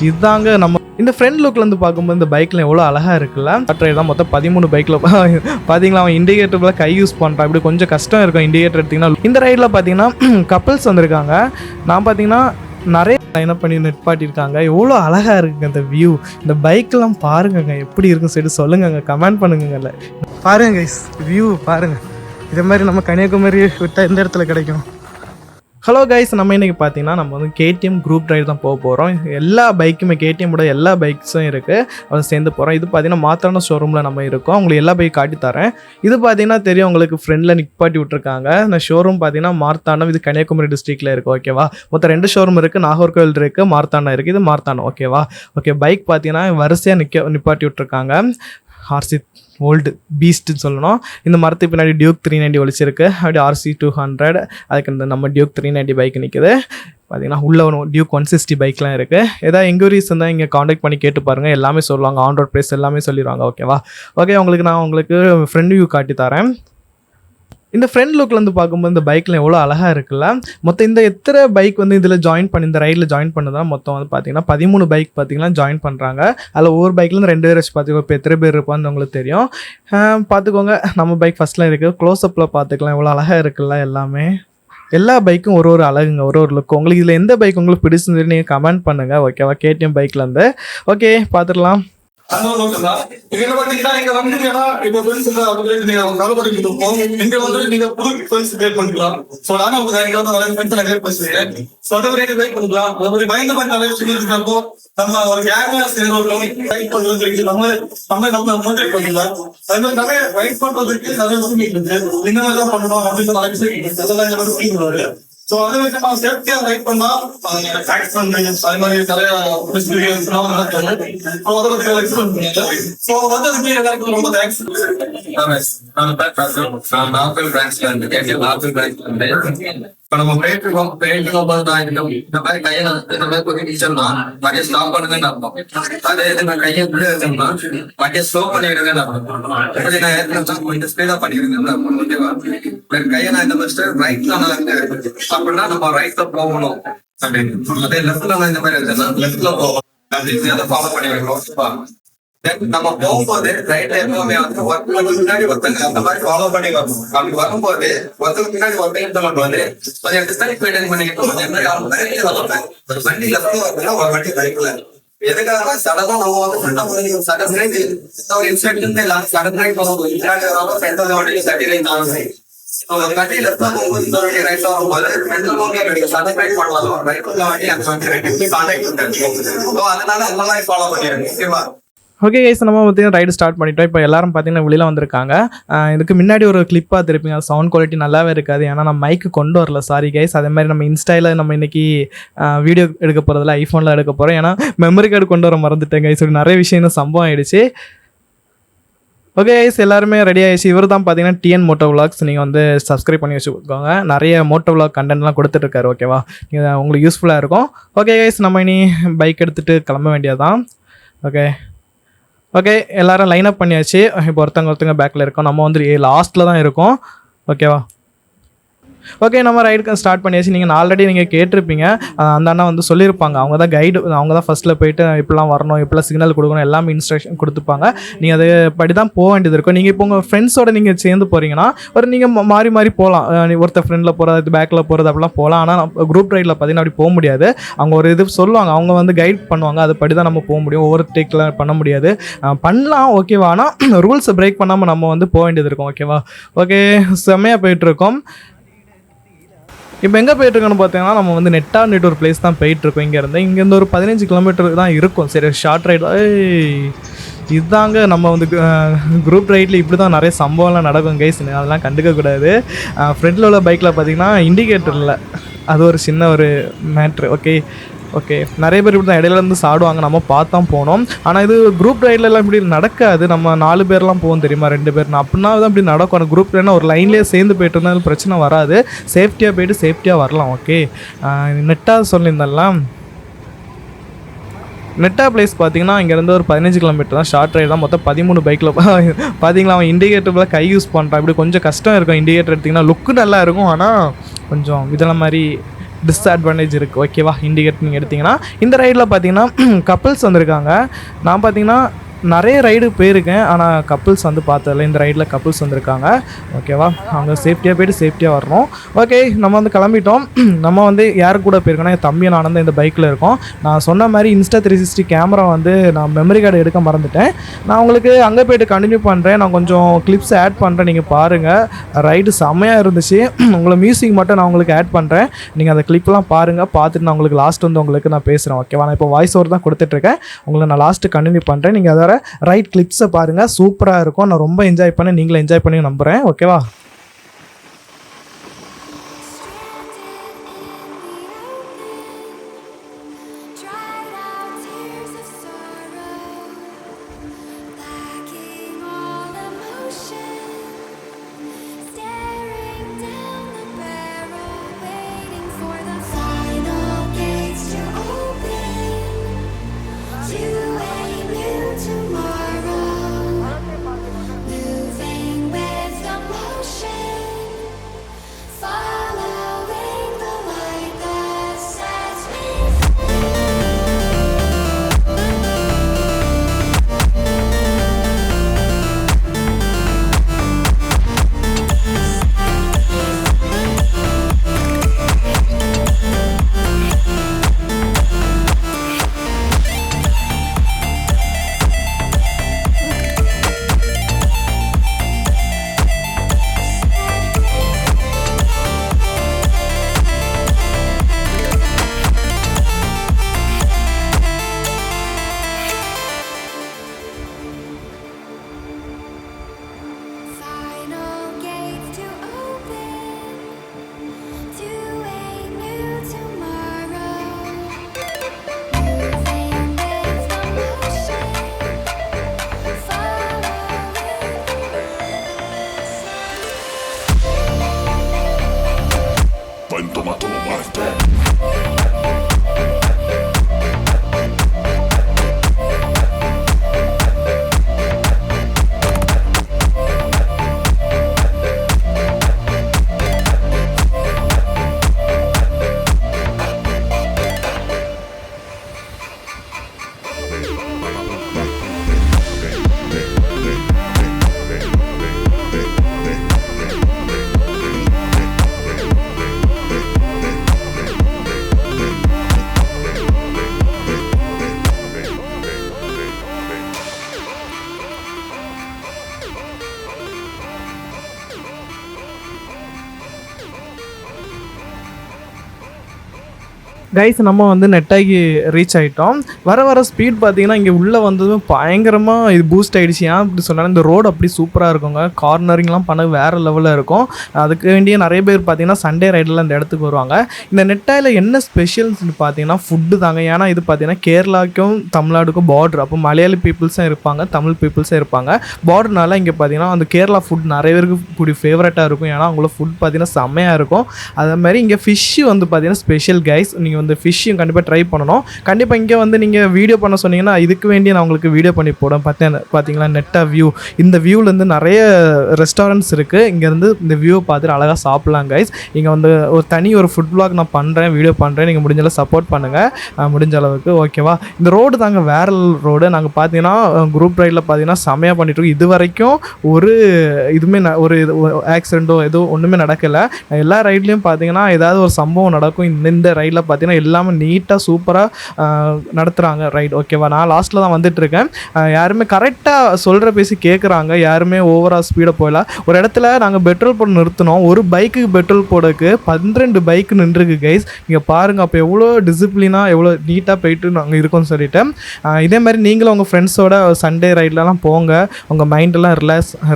இதுதாங்க நம்ம இந்த ஃப்ரண்ட் லுக்லேருந்து பார்க்கும்போது இந்த பைக்கில் எவ்வளோ அழகாக இருக்குல்ல. ட்ரை தான் மொத்தம் 13 பைக்கில் பார்த்தீங்களா, அவன் இண்டிகேட்டரில் கை யூஸ் பண்ணுறான். இப்படி கொஞ்சம் கஷ்டம் இருக்கும் இண்டிகேட்டர் எடுத்திங்கன்னா. இந்த ரைடில் பார்த்தீங்கன்னா கப்பல்ஸ் வந்திருக்காங்க. நான் பார்த்தீங்கன்னா நிறைய லைனப் பண்ணி நிற்பாட்டியிருக்காங்க. எவ்வளோ அழகாக இருக்குங்க இந்த வியூ. இந்த பைக்கெலாம் பாருங்கங்க எப்படி இருக்குன்னு சொல்லி சொல்லுங்கங்க, கமெண்ட் பண்ணுங்கல்ல. பாருங்க கைஸ், வியூ பாருங்கள். இதே மாதிரி நம்ம கன்னியாகுமரி விட்டால் எந்த இடத்துல கிடைக்கும். ஹலோ கைஸ், நம்ம இன்றைக்கி பார்த்தீங்கன்னா நம்ம வந்து கேடிஎம் குரூப் ரைடு தான் போக போகிறோம். எல்லா பைக்குமே கேடிஎம்மோட எல்லா பைக்ஸும் இருக்குது, அதை சேர்ந்து போகிறோம். இது பார்த்தீங்கன்னா மாத்தான ஷோரூமில் நம்ம இருக்கோம். உங்களுக்கு எல்லா பைக் காட்டி தரேன். இது பார்த்தீங்கன்னா தெரியும் உங்களுக்கு, ஃப்ரெண்டில் நிப்பாட்டி விட்ருக்காங்க. இந்த ஷோரூம் பார்த்தீங்கன்னா மார்த்தாண்டம், இது கன்னியாகுமரி டிஸ்ட்ரிக்டில் இருக்குது. ஓகேவா, மொத்தம் 2 ஷோரூம் இருக்குது. நாகர்கோவில் இருக்குது, மார்த்தாண்டம் இருக்குது. இது மார்த்தாண்டம். ஓகேவா, ஓகே. பைக் பார்த்தீங்கன்னா வரிசையாக நிப்பாட்டி விட்ருக்காங்க. ஆர்சி ஓல்டு பீஸ்ட்டுன்னு சொல்லணும். இந்த மரத்துக்கு பின்னாடி டியூக் 390 ஒழிச்சிருக்கு. அப்படி RC 200, அதுக்கு இந்த நம்ம டியூக் 390 பைக் நிற்குது. பார்த்தீங்கன்னா உள்ள டியூக் 160 பைக்லாம் இருக்குது. ஏதாவது என்கொயரிஸ் இருந்தால் இங்கே காண்டாக்ட் பண்ணி கேட்டு பாருங்கள், எல்லாமே சொல்லுவாங்க. ஆன் ரோட் ப்ரைஸ் எல்லாமே சொல்லிடுவாங்க. ஓகேவா, ஓகே. நான் உங்களுக்கு ஃப்ரண்ட் வியூ காட்டி தரேன். இந்த ஃப்ரண்ட் லுக்லேருந்து பார்க்கும்போது இந்த பைக்கில் எவ்வளோ அழகாக இருக்குல்ல. மொத்தம் இந்த எத்தனை பைக் வந்து இதில் ஜாயின் பண்ணி இந்த ரைடில் ஜாயின் பண்ணதான் மொத்தம் வந்து பார்த்தீங்கன்னா 13 பைக் பார்த்தீங்கன்னா ஜாயின் பண்ணுறாங்க. அதில் ஒவ்வொரு பைக்லேருந்து 2 பேர் வச்சு பார்த்துக்கோ. இப்போ எத்தனை பேர் இருப்பான்னு உங்களுக்கு தெரியும். பார்த்துக்கோங்க. நம்ம பைக் ஃபஸ்ட்டில் இருக்குது. க்ளோஸ்அப்பில் பார்த்துக்கலாம். எவ்வளோ அழகாக இருக்குல்ல. எல்லா பைக்கும் ஒரு அழகுங்க, ஒரு லுக். உங்களுக்கு இதில் எந்த பைக் உங்களுக்கு பிடிச்சிருந்து நீங்கள் கமெண்ட் பண்ணுங்கள். ஓகேவா, கேடிஎம் பைக்லேருந்து. ஓகே, பார்த்துடலாம். இதுல பாத்தீங்கன்னா இங்க வந்தீங்கன்னா இப்ப ஃப்ரெண்ட்ஸ் நீங்க கவலைப்பட்டு இங்க வந்து நீங்க புது ஃப்ரெண்ட்ஸ் கிரியேட் பண்ணிக்கலாம். சோ நானும் உங்களுக்கு இங்க வந்து நிறைய ஃப்ரெண்ட்ஸ் நிறைய பேசுறேன். சோ அதை ஒரு ரைட் பண்ணிக்கலாம். அது மாதிரி பயந்து பண்ண நிறைய விஷயம் இருக்கிறப்போ நம்ம ஒரு கேமரா ரைட் பண்றதுக்கு நம்ம மோட்டிவேட் பண்ணிக்கலாம். அது மாதிரி நிறைய ரைட் பண்றதுக்கு நிறைய விஷயம் இருக்கு. இந்த மாதிரி தான் பண்ணணும் அப்படின்னு நிறைய விஷயம் இருக்கு. அதெல்லாம் எங்க புரியுது. சோ அதை வச்சு நம்ம சேஃப்டியா ரைட் பண்ணா டாக்ஸ் பண்றீங்க, அது மாதிரி நிறைய நடக்கும். அதை பத்தி எக்ஸ்பிளைன் பண்ணுங்க. சோ வந்ததுக்கு எல்லாருக்கும் ரொம்ப தேங்க்ஸ். நான் நாகல் பிரான்ச்ல இருந்து நாகல் பிரான்ச்ல இருந்து இப்ப நம்ம போயிட்டு இந்த மாதிரி கையை இந்த மாதிரி போயிட்டோம்னா வண்டியை ஸ்டாப் பண்ணுங்கன்னு அர்த்தம். அதே நான் கையை உள்ள இருக்கோம்னா வண்டியை ஸ்லோ பண்ணிடுங்கன்னு அர்த்தம். இப்படி நான் ஏற்கனவே இந்த ஸ்பீடா பண்ணிடுங்கன்னு அர்த்தம். ஓகேவா, கையை நான் இந்த மாதிரி ரைட்ல நான் அப்படின்னா நம்ம ரைட்ல போகணும் அப்படின்னு. அதே லெஃப்ட்ல நான் இந்த மாதிரி இருக்கேன்னா லெஃப்ட்ல போகணும் அப்படின்னு அதை ஃபாலோ பண்ணி வைக்கணும். நம்ம போகும்போது ரைட்ல எப்பவுமே வந்து ஒருத்தருக்கு முன்னாடி ஒருத்தங்க அந்த மாதிரி ஃபாலோ பண்ணி வரணும். அப்படி வரும்போது ஒருத்தருக்கு பின்னாடி ஒருத்தங்க வந்து கொஞ்சம் டிஸ்டன்ஸ் மெயின்டைன் பண்ணிக்கிட்டு ஒரு வண்டி லெஃப்ட்ல வருதுன்னா ஒரு வண்டி ரைட்ல. எதுக்காக சடனா நம்ம வந்து சடனா ஒரு இன்ஸ்ட்ரக்ஷன் எல்லாம் சடனா போகும்போது வண்டிக்கு சட்டிலையும் தாங்க ஒரு வண்டி லெஃப்ட்ல போகும்போது இந்த வண்டி ரைட்ல வரும்போது ரெண்டு சடன் ரைட் பண்ணலாம். ரைட்ல வண்டி அந்த வண்டி கான்டாக்ட் அதனால அந்த மாதிரி ஃபாலோ பண்ணிடுங்க. ஓகேவா, ஓகே கைஸ், நம்ம பார்த்தீங்கன்னா ரைடு ஸ்டார்ட் பண்ணிட்டோம். இப்போ எல்லாரும் பார்த்தீங்கன்னா வெளியில் வந்திருக்காங்க. இதுக்கு முன்னாடி ஒரு கிளிப்பாக திருப்பிங்க. சவுண்ட் குவாலிட்டி நல்லாவே இருக்காது, ஏன்னா நம்ம மைக்கு கொண்டு வரல. Sorry guys. அதே மாதிரி நம்ம இன்ஸ்டாவில் நம்ம இன்றைக்கி வீடியோ எடுக்க போகிறதில்ல, ஐஃபோனில் எடுக்க போகிறோம். ஏன்னா மெமரி கார்டு கொண்டு வர மறந்துட்டேன் கைஸ். நிறைய விஷயம் இன்னும் சம்பவம் ஆகிடுச்சு. ஓகே கைஸ், எல்லாருமே ரெடி ஆகிடுச்சு. இவர் தான் பார்த்தீங்கன்னா TN மோட்டோ விலாக்ஸ். நீங்கள் வந்து சப்ஸ்கிரைப் பண்ணி வச்சுக்கோங்க. நிறைய மோட்டோ விலாக் கண்டென்ட்லாம் கொடுத்துட்ருக்காரு. ஓகேவா, நீங்கள் உங்களுக்கு யூஸ்ஃபுல்லாக இருக்கும். ஓகே கைஸ், நம்ம இனி பைக் எடுத்துகிட்டு கிளம்ப வேண்டியதான். ஓகே, எல்லோரும் லைன் அப் பண்ணியாச்சு. இப்போ ஒருத்தங்க பேக்கில் இருக்கோம். நம்ம வந்து லாஸ்ட்டில் தான் இருக்கோம். ஓகேவா, ஓகே. நம்ம ரைடுக்கு ஸ்டார்ட் பண்ணியாச்சு. நீங்கள் ஆல்ரெடி கேட்டிருப்பீங்க. அந்த அண்ணா வந்து சொல்லியிருப்பாங்க. அவங்க தான் கைடு. அவங்க தான் ஃபஸ்ட்டில் போயிட்டு இப்படிலாம் வரணும், இப்படிலாம் சிக்னல் கொடுக்கணும், எல்லாமே இன்ஸ்ட்ரக்ஷன் கொடுத்துப்பாங்க. நீங்கள் அது படி தான் போக வேண்டியது இருக்கும். நீங்கள் இப்போ உங்கள் ஃப்ரெண்ட்ஸோடு நீங்கள் சேர்ந்து போகிறீங்கன்னா நீங்கள் மாறி போகலாம். ஒருத்தர் ஃப்ரெண்டில் போகிறது, பேக்கில் போகிறது, அப்படிலாம் போகலாம். ஆனால் குரூப் ரைடில் பார்த்தீங்கன்னா அப்படி போக முடியாது. அவங்க ஒரு இது சொல்லுவாங்க, அவங்க வந்து கைட் பண்ணுவாங்க. அது படி தான் நம்ம போக முடியும். ஒவ்வொரு டேக்கில் பண்ண முடியாது. பண்ணலாம், ஓகேவா. ஆனால் ரூல்ஸை பிரேக் பண்ணாமல் நம்ம வந்து போக வேண்டியது இருக்கும். ஓகேவா, ஓகே. செம்மையாக போயிட்டுருக்கோம். இப்போ எங்கே போயிட்டுருக்கோன்னு பார்த்தீங்கன்னா நம்ம வந்து நெட்டான்ட்டு ஒரு பிளேஸ் தான் போயிட்டுருக்கோம். இங்கேருந்து ஒரு 15 கிலோமீட்டர் தான் இருக்கும். சரி, ஷார்ட் ரைடு. இதுதாங்க நம்ம வந்து குரூப் ரைடில் இப்படி தான் நிறைய சம்பவம்லாம் நடக்கும் கைஸ். அதெல்லாம் கண்டுக்கக்கூடாது. ஃப்ரண்டில் உள்ள பைக்கில் பார்த்தீங்கன்னா இண்டிகேட்டர் இல்லை, அது ஒரு சின்ன ஒரு மேட்ரு. ஓகே, நிறைய பேர் இப்படி தான் இடையிலேருந்து சாடுவாங்க. நம்ம பார்த்தா போனோம். ஆனால் இது குரூப் ரைட்லலாம் இப்படி நடக்காது. நம்ம 4 பேர்லாம் போவோம் தெரியுமா, 2 பேர். அப்படின்னா தான் இப்படி நடக்கும். ஆனால் குரூப் ரைட்னா ஒரு லைன்லேயே சேர்ந்து போயிட்டு இருந்தாலும் பிரச்சனை வராது. சேஃப்டியாக போயிட்டு சேஃப்டியாக வரலாம். ஓகே, நெட்டாக சொல்லியிருந்தெல்லாம் நெட்டா பிளேஸ் பார்த்தீங்கன்னா இங்கேருந்து ஒரு 15 கிலோமீட்டர் தான். ஷார்ட் ரைடு தான். மொத்தம் 13 பைக்கில் பார்த்தீங்களா, அவன் இண்டிகேட்டரில் கை யூஸ் பண்ணுறான். இப்படி கொஞ்சம் கஷ்டம் இருக்கும். இண்டிகேட்டர் எடுத்திங்கன்னா லுக்கு நல்லா இருக்கும், ஆனால் கொஞ்சம் இதெல்லாம் மாதிரி டிஸ்அட்வான்டேஜ் இருக்குது ஓகேவா. இண்டிகேட்டர் நீங்கள் எடுத்திங்கன்னா இந்த ரைடில் பார்த்தீங்கன்னா கப்புள்ஸ் வந்திருக்காங்க. நான் பார்த்தீங்கன்னா நிறைய ரைடு போயிருக்கேன், ஆனால் கப்புள்ஸ் வந்து பார்த்ததில்ல. இந்த ரைடில் கப்புள்ஸ் வந்திருக்காங்க ஓகேவா. அவங்க சேஃப்டியாக போய்ட்டு சேஃப்டியாக வரணும். ஓகே, நம்ம வந்து கிளம்பிட்டோம். நம்ம வந்து யார் கூட போயிருக்கோன்னா என் தம்பி நானும் இந்த பைக்கில் இருக்கோம். நான் சொன்ன மாதிரி Insta360 கேமரா வந்து நான் மெமரி கார்டு எடுக்க மறந்துட்டேன். நான் உங்களுக்கு அங்கே போய்ட்டு கண்டினியூ பண்ணுறேன். நான் கொஞ்சம் கிளிப்ஸ் ஆட் பண்ணுறேன், நீங்கள் பாருங்கள். ரைடு செம்மையாக இருந்துச்சு. உங்களை மியூசிக் மட்டும் நான் உங்களுக்கு ஆட் பண்ணுறேன், நீங்கள் அந்த கிளிப்லாம் பாருங்கள். பார்த்துட்டு நான் உங்களுக்கு லாஸ்ட் வந்து உங்களுக்கு நான் பேசுகிறேன் ஓகேவா. நான் இப்போ வாய்ஸ் ஓவர் தான் கொடுத்துட்ருக்கேன், உங்களை நான் லாஸ்ட்டு கண்டினியூ பண்ணுறேன். நீங்கள் அதை ரைட் கிளிப்ஸை பாருங்கள், சூப்பராக இருக்கும். நான் ரொம்ப என்ஜாய் பண்ணேன், நீங்களும் என்ஜாய் பண்ணி நம்புகிறேன் ஓகேவா. கைஸ் நம்ம வந்து நெட்டாகி ரீச் ஆகிட்டோம். வர வர ஸ்பீட் பார்த்தீங்கன்னா இங்கே உள்ளே வந்ததும் பயங்கரமாக இது பூஸ்ட் ஆகிடுச்சு. ஏன் அப்படி சொன்னாலும் இந்த ரோடு அப்படி சூப்பராக இருக்குங்க, கார்னரிங்லாம் பண்ண வேறு லெவலில் இருக்கும். அதுக்கு வேண்டிய நிறைய பேர் பார்த்தீங்கன்னா சண்டே ரைடில் இந்த இடத்துக்கு வருவாங்க. இந்த நெட்டாயில் என்ன ஸ்பெஷல்ஸ்னு பார்த்தீங்கன்னா ஃபுட்டு தாங்க. ஏன்னா இது பார்த்தீங்கன்னா கேரளாவுக்கும் தமிழ்நாடுக்கும் பார்டர், அப்போ மலையாளி பீப்புள்ஸும் இருப்பாங்க, தமிழ் பீப்புள்ஸும் இருப்பாங்க. பார்டர்னால இங்கே பார்த்தீங்கன்னா அந்த கேரளா ஃபுட் நிறைய பேருக்கு இப்படி ஃபேவரட்டாக இருக்கும். ஏன்னா அவங்களோட ஃபுட் பார்த்தீங்கன்னா செம்மையாக இருக்கும். அதே மாதிரி இங்கே ஃபிஷ்ஷு வந்து பார்த்தீங்கன்னா ஸ்பெஷல் கைஸ். நீங்கள் வந்து ஃபிஷ்ஷையும் கண்டிப்பாக ட்ரை பண்ணணும். கண்டிப்பாக இங்கே வந்து நீங்கள் வீடியோ பண்ண சொன்னீங்கன்னா இதுக்கு வேண்டிய நான் உங்களுக்கு வீடியோ பண்ணி போடுவேன். பார்த்தீங்களா நெட்டாக வியூ, இந்த வியூலேருந்து நிறைய ரெஸ்டாரண்ட்ஸ் இருக்குது. இங்கேருந்து இந்த வியூவை பார்த்துட்டு அழகாக சாப்பிட்லாம் கைஸ். இங்கே வந்து ஒரு தனி ஒரு ஃபுட் பிளாக் நான் பண்ணுறேன், வீடியோ பண்ணுறேன். நீங்கள் முடிஞ்சளவு சப்போர்ட் பண்ணுங்கள் முடிஞ்ச அளவுக்கு ஓகேவா. இந்த ரோடு தாங்க வேற ரோடு. நாங்கள் பார்த்தீங்கன்னா குரூப் ரைடில் பார்த்தீங்கன்னா செம்மையாக பண்ணிகிட்ருக்கோம். இது வரைக்கும் ஒரு இதுவுமே ஒரு ஆக்சிடெண்ட்டோ எதுவும் ஒன்றுமே நடக்கலை. எல்லா ரைட்லேயும் பார்த்தீங்கன்னா ஏதாவது ஒரு சம்பவம் நடக்கும். இந்த ரைடில் பார்த்தீங்கன்னா எல்லாமே நீட்டாக சூப்பராக நடத்துகிறாங்க ரைட் ஓகேவா. நான் லாஸ்ட்டில் தான் வந்துட்டுருக்கேன். யாருமே கரெக்டாக சொல்கிற பேசி கேட்குறாங்க, யாருமே ஓவராக ஸ்பீடாக போயிடல. ஒரு இடத்துல நாங்கள் பெட்ரோல் போட நிறுத்தினோம். ஒரு பைக்குக்கு பெட்ரோல் போடக்கு 12 பைக்கு நின்றுருக்கு கைஸ். இங்கே பாருங்கள், அப்போ எவ்வளோ டிசிப்ளினாக எவ்வளோ நீட்டாக போயிட்டு நாங்கள் இருக்கோம்னு சொல்லிட்டு. இதே மாதிரி நீங்களும் உங்கள் ஃப்ரெண்ட்ஸோட சண்டே ரைட்லலாம் போங்க, உங்கள் மைண்டெல்லாம்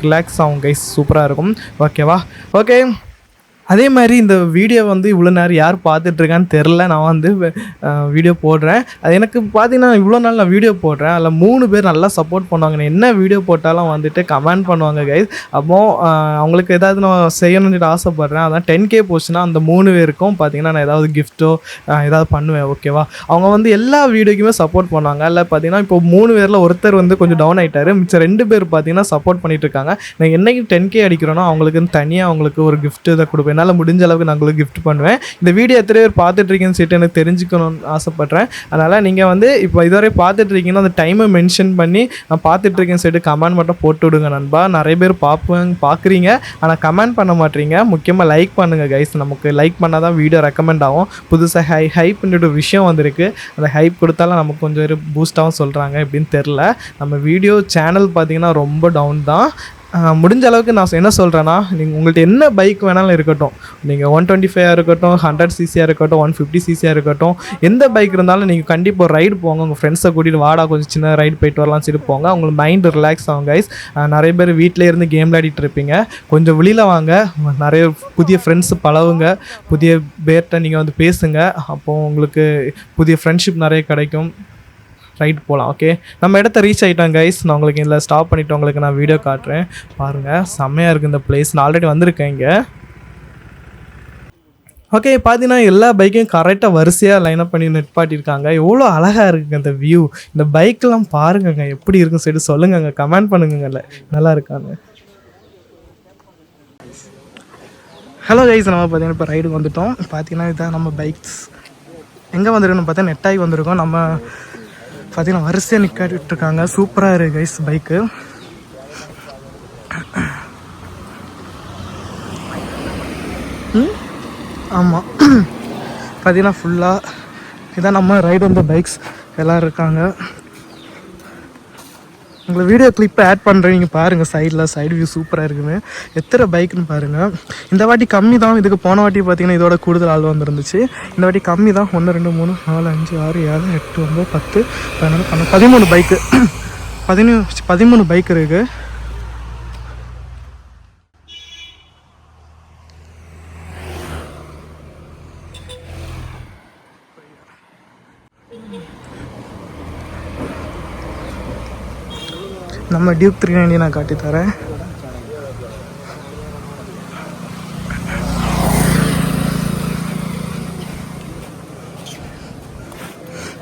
ரிலாக்ஸ் ஆகும் கைஸ், சூப்பராக இருக்கும் ஓகேவா. ஓகே, அதே மாதிரி இந்த வீடியோ வந்து இவ்வளோ நேரம் யார் பார்த்துட்ருக்கான்னு தெரில. நான் வந்து வீடியோ போடுறேன். அது எனக்கு பார்த்தீங்கன்னா இவ்வளோ நாள் நான் வீடியோ போடுறேன், அதில் 3 பேர் நல்லா சப்போர்ட் பண்ணுவாங்க. நான் என்ன வீடியோ போட்டாலும் வந்துட்டு கமெண்ட் பண்ணுவாங்க கைஸ். அப்போ அவங்களுக்கு ஏதாவது நான் செய்யணும்னு ஆசைப்பட்றேன். அதான் 10K போச்சுன்னா அந்த 3 பேருக்கும் பார்த்தீங்கன்னா நான் ஏதாவது கிஃப்ட்டோ ஏதாவது பண்ணுவேன் ஓகேவா. அவங்க வந்து எல்லா வீடியோக்குமே சப்போர்ட் பண்ணுவாங்க. இல்லை பார்த்தீங்கன்னா இப்போ 3 பேரில் ஒருத்தர் வந்து கொஞ்சம் டவுன் ஆகிட்டார், மிச்சம் 2 பேர் பார்த்தீங்கன்னா சப்போர்ட் பண்ணிகிட்டு இருக்காங்க. நான் என்னைக்கு 10K அடிக்கிறேனோ அவங்களுக்கு தனியாக அவங்களுக்கு ஒரு கிஃப்ட்டு இதை கொடுப்பேன். என்னால் முடிஞ்ச அளவுக்கு நான் உங்களுக்கு கிஃப்ட் பண்ணுவேன். இந்த வீடியோ எத்தனை பேர் பார்த்துட்ருக்கீங்கன்னு சொல்லிட்டு எனக்கு தெரிஞ்சுக்கணும்னு ஆசைப்பட்றேன். அதனால் நீங்கள் வந்து இப்போ இதுவரை பார்த்துட்ருக்கீங்கன்னா அந்த டைமை மென்ஷன் பண்ணி நான் பார்த்துட்ருக்கேன்னு சொல்லிட்டு கமெண்ட் மட்டும் போட்டு விடுங்க நண்பா. நிறைய பேர் பார்க்குறீங்க, ஆனால் கமெண்ட் பண்ண மாட்டீங்க. முக்கியமாக லைக் பண்ணுங்கள் கைஸ். நமக்கு லைக் பண்ணால் தான் வீடியோ ரெக்கமெண்ட் ஆகும். புதுசாக ஹைப்ன்ற ஒரு விஷயம் வந்திருக்கு. அந்த ஹைப் கொடுத்தாலும் நமக்கு கொஞ்சம் பூஸ்டாகவும் சொல்கிறாங்க எப்படின்னு தெரில. நம்ம வீடியோ சேனல் பார்த்திங்கன்னா ரொம்ப டவுன் தான். முடிஞ்ச அளவுக்கு நான் என்ன சொல்கிறேன்னா, நீங்கள் உங்கள்கிட்ட என்ன பைக் வேணாலும் இருக்கட்டும், நீங்கள் 125 இருக்கட்டும், 100cc இருக்கட்டும், 150cc இருக்கட்டும், எந்த பைக் இருந்தாலும் நீங்கள் கண்டிப்பாக ஒரு ரைடு போங்க. உங்கள் ஃப்ரெண்ட்ஸை கூட்டிகிட்டு வாடா கொஞ்சம் சின்ன ரைடு போயிட்டு வரலாம் சரி போங்க. உங்களுக்கு மைண்டு ரிலாக்ஸ் ஆகும் கைஸ். நிறைய பேர் வீட்டிலே இருந்து கேம் விளையாடிட்டு இருப்பீங்க, கொஞ்சம் வெளியில் வாங்க, நிறைய புதிய ஃப்ரெண்ட்ஸு பழகுங்க, புதிய பேர்கிட்ட நீங்கள் வந்து பேசுங்க. அப்போது உங்களுக்கு புதிய ஃப்ரெண்ட்ஷிப் நிறைய கிடைக்கும். ரைட் போகலாம். ஓகே, நம்ம இடத்த ரீச் ஆகிட்டோம் கைஸ். நான் உங்களுக்கு இதில் ஸ்டாப் பண்ணிவிட்டு உங்களுக்கு நான் வீடியோ காட்டுறேன் பாருங்கள். செம்மையாக இருக்குது இந்த பிளேஸ். நான் ஆல்ரெடி வந்திருக்கேன் இங்கே. ஓகே, பார்த்தீங்கன்னா எல்லா பைக்கையும் கரெக்டாக வரிசையாக லைனப் பண்ணி நிற்பாட்டியிருக்காங்க. எவ்வளோ அழகாக இருக்குங்க இந்த வியூ. இந்த பைக்கெலாம் பாருங்கங்க எப்படி இருக்குன்னு சொல்லிட்டு சொல்லுங்கங்க, கமெண்ட் பண்ணுங்கல்ல நல்லா இருக்காங்க. ஹலோ கைஸ், நம்ம பார்த்தீங்கன்னா இப்போ ரைடுக்கு வந்துவிட்டோம். பார்த்தீங்கன்னா இதுதான் நம்ம பைக்ஸ். எங்கே வந்துருக்குன்னு பார்த்தா நெட்டாகி வந்திருக்கோம். நம்ம பார்த்தீங்கன்னா வரிசையாக நிற்காட்டிருக்காங்க. சூப்பராக இருக்குது கைஸ் பைக்கு. ஆமாம், பார்த்தீங்கன்னா ஃபுல்லாக இதான் நம்ம ரைடு வந்த பைக்ஸ் எல்லாம் இருக்காங்க. உங்களை வீடியோ கிளிப்பை ஆட் பண்ணுறேன், நீங்கள் பாருங்கள். சைடு வியூ சூப்பராக இருக்குன்னு. எத்தனை பைக்குன்னு பாருங்கள். இந்த வாட்டி கம்மி தான். இதுக்கு போன வாட்டி பார்த்தீங்கன்னா இதோட கூடுதல் ஆள் வந்துருந்துச்சு. இந்த வாட்டி கம்மி தான். 1 2 3 4 5 6 7 8 9 10 11 12 13 பைக்கு 13 பைக் இருக்குது. நம்ம டியூக் 390 நான் காட்டி தரேன்.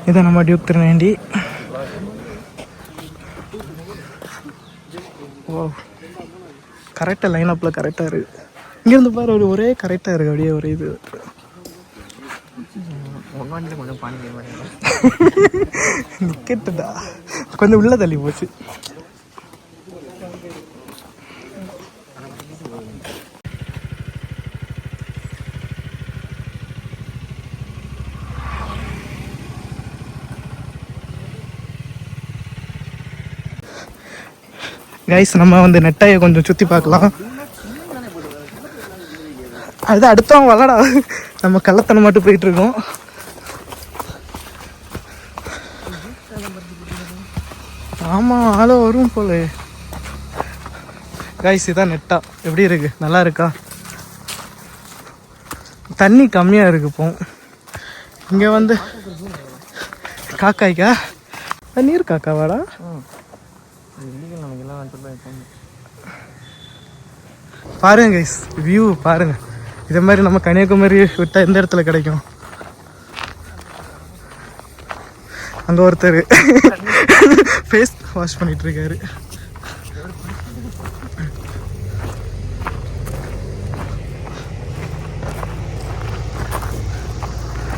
இதான் நம்ம டியூக் 390. ஓ, கரெக்டாக லைன் அப்பில் கரெக்டாக இருக்குது. இங்கேருந்து பாரு ஒரே கரெக்டாக இருக்குது. அப்படியே ஒரே இது நிக்கட்டுடா, கொஞ்சம் உள்ள தள்ளி போச்சு. கைஸ், நம்ம வந்து நெட்டாயை கொஞ்சம் சுற்றி பார்க்கலாம். அதுதான் அடுத்தவங்க வளடா, நம்ம கள்ளத்தனம் மட்டும் போயிட்டு இருக்கோம். ஆமாம், ஆளோ வரும் போல. கைஸ், இதான் நெட்டா. எப்படி இருக்கு? நல்லா இருக்கா? தண்ணி கம்மியாக இருக்கு. இப்போ இங்கே வந்து காக்காய்க்கா நீர் காக்காவாடா? பாருங்க கைஸ், வியூ பாருங்க. இதே மாதிரி நம்ம கன்னியாகுமரி விட்டா எந்த இடத்துல கிடைக்கும்? அங்க ஒருத்தர் ஃபேஸ் வாஷ் பண்ணிட்டு இருக்காரு.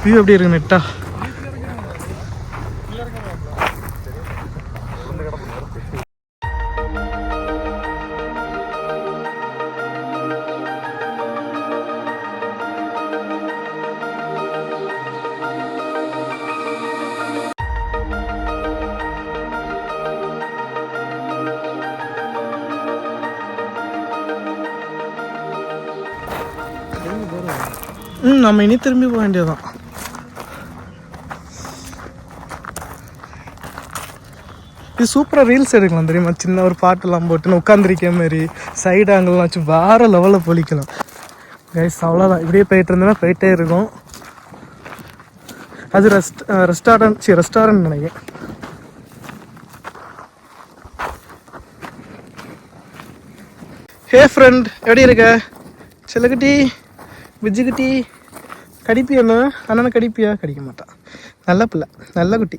வியூ எப்படி இருக்கு நெட்டா? நம்ம இனி திரும்பி போக வேண்டியதுதான். இது சூப்பராக ரீல்ஸ் எடுக்கலாம் தெரியுமா? சின்ன ஒரு பாட்டெல்லாம் போட்டுன்னு உட்காந்துருக்க மாதிரி சைடு ஆங்கிள்லாம் வச்சு வேறு லெவலில் பொழிக்கலாம். கைஸ், அவ்வளோதான். இப்படியே போயிட்டு இருந்தேன்னா போயிட்டே இருக்கும். அது ரெஸ்டாரண்ட் நினைக்கிறேன். ஹே ஃப்ரெண்ட், எப்படி இருக்க? செல்லக்குட்டி, விஜ்ஜுக்குட்டி, கடிப்பியா? என்ன அண்ணனை கடிப்பியா? கடிக்க மாட்டான். நல்ல பிள்ளை, நல்ல குட்டி.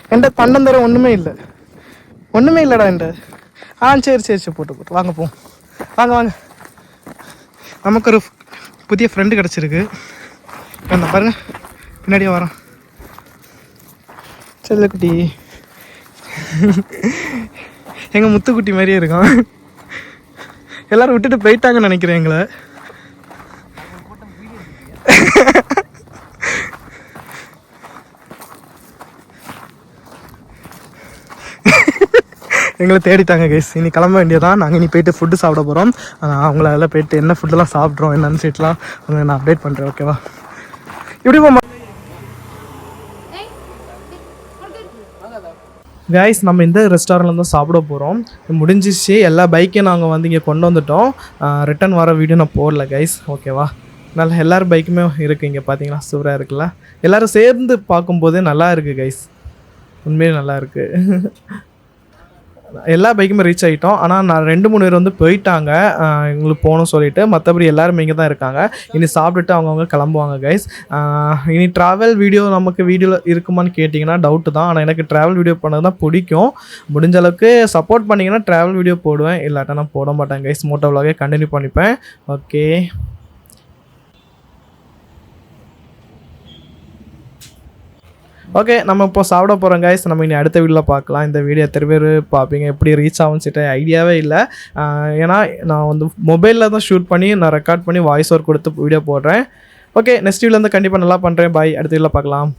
என்கிட்ட பண்டம் தர ஒன்றுமே இல்லைடா என்கிட்ட. சரி போட்டு வாங்க, வாங்க. நமக்கு ஒரு புதிய ஃப்ரெண்டு கிடச்சிருக்கு. அந்த பாருங்க பின்னாடியே வரோம். செல்லக்குட்டி எங்கள் முத்துக்குட்டி மாதிரியே இருக்கும். எல்லோரும் விட்டுட்டு போயிட்டாங்கன்னு நினைக்கிறேன் எங்களை. எங்களை தேடிட்டாங்க கைஸ். இனி கிளம்ப வேண்டியதான். நாங்கள் இனி போயிட்டு ஃபுட்டு சாப்பிட போகிறோம். அவங்கள அதெல்லாம் போயிட்டு என்ன ஃபுட்டெல்லாம் சாப்பிட்றோம் என்னன்னு சொல்லிட்டுலாம் அவங்க நான் அப்டேட் பண்ணுறேன். ஓகேவா? இப்படி கைஸ் நம்ம இந்த ரெஸ்டாரண்ட்டில் தான் சாப்பிட போகிறோம். முடிஞ்சிச்சு. எல்லா பைக்கையும் நாங்கள் வந்து இங்கே கொண்டு வந்துட்டோம். ரிட்டன் வர வீடியோ நான் போடல கைஸ். ஓகேவா? நல்லா எல்லாரும் பைக்குமே இருக்குது இங்கே பார்த்தீங்களா, சூப்பராக இருக்குல்ல. எல்லோரும் சேர்ந்து பார்க்கும்போதே நல்லா இருக்குது கைஸ். உண்மையிலே நல்லா இருக்குது. எல்லா பைக்குமே ரீச் ஆகிட்டோம். ஆனால் நான் 2-3 பேர் வந்து போயிட்டாங்க எங்களுக்கு போகணும் சொல்லிவிட்டு. மற்றபடி எல்லாருமே இங்கே தான் இருக்காங்க. இனி சாப்பிட்டுட்டு அவங்கவுங்க கிளம்புவாங்க கைஸ். இனி ட்ராவல் வீடியோ நமக்கு வீடியோவில் இருக்குமான்னு கேட்டிங்கன்னா டவுட்டு தான். ஆனால் எனக்கு ட்ராவல் வீடியோ பண்ணது தான் பிடிக்கும். முடிஞ்ச அளவுக்கு சப்போர்ட் பண்ணிங்கன்னா ட்ராவல் வீடியோ போடுவேன். இல்லாட்டா நான் போட மாட்டேன் கைஸ். மோட்டோ விலாகே கண்டினியூ பண்ணிப்பேன். ஓகே, ஓகே நம்ம இப்போ சாப்பிட போகிறோம் கைஸ். நம்ம இனி அடுத்த வீடியோவில் பார்க்கலாம். இந்த வீடியோ எத்தனை பேர் பார்ப்பீங்க, எப்படி ரீச் ஆகும்னு சொல்லிட்டு ஐடியாவே இல்லை. ஏன்னா நான் வந்து மொபைலில் தான் ஷூட் பண்ணி நான் ரெக்கார்ட் பண்ணி வாய்ஸ் ஓவர் கொடுத்து வீடியோ போடுறேன். ஓகே, நெக்ஸ்ட் வீடியோவில் வந்து கண்டிப்பாக நல்லா பண்ணுறேன். பாய், அடுத்த வீடியோவில் பார்க்கலாம்.